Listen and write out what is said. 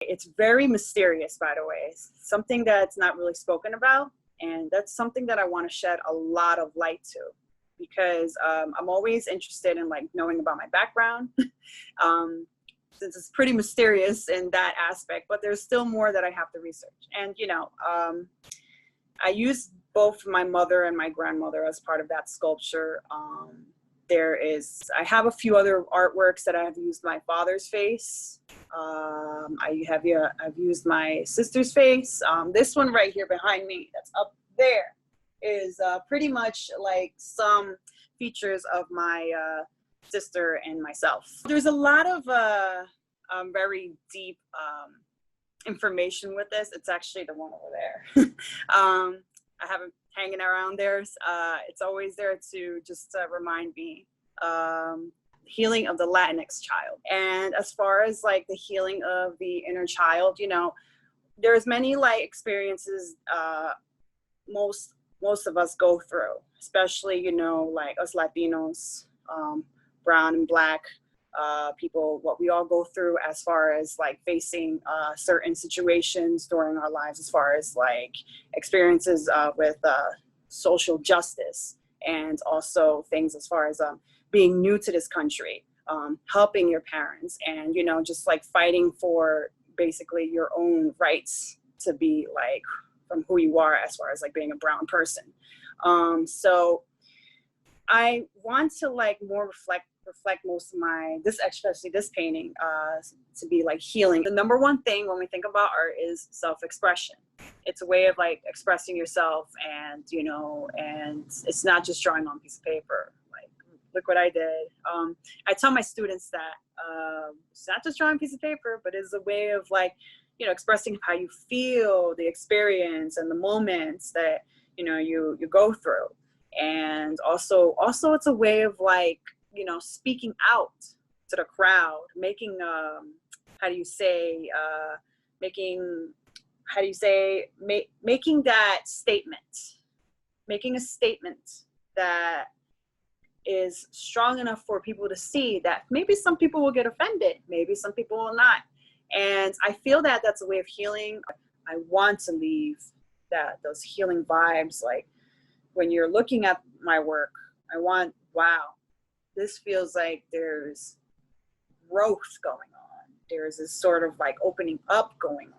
It's very mysterious, by the way. It's something that's not really spoken about, and that's something that I want to shed a lot of light to, because I'm always interested in like knowing about my background. Since it's pretty mysterious in that aspect, but there's still more that I have to research. And I used both my mother and my grandmother as part of that sculpture. I have a few other artworks that I have used my father's face. I've used my sister's face. This one right here behind me, that's up there, is pretty much like some features of my sister and myself. There's a lot of very deep information with this. It's actually the one over there. I have it hanging around there. It's always there to just remind me healing of the Latinx child. And as far as like the healing of the inner child, there's many like experiences most of us go through, especially like us Latinos, brown and black people, what we all go through as far as like facing certain situations during our lives, as far as like experiences with social justice, and also things as far as being new to this country, helping your parents, and just like fighting for basically your own rights to be like from who you are as far as like being a brown person. So I want to like more reflect most of especially this painting to be like healing. The number one thing when we think about art is self-expression. It's a way of like expressing yourself, and and it's not just drawing on a piece of paper. Like, look what I did. I tell my students that it's not just drawing a piece of paper, but it's a way of like expressing how you feel, the experience and the moments that you go through. And also it's a way of like speaking out to the crowd, making making that statement, making a statement that is strong enough for people to see that maybe some people will get offended, maybe some people will not. And I feel that that's a way of healing. I want to leave those healing vibes. Like when you're looking at my work, wow, this feels like there's growth going on. There's this sort of like opening up going on.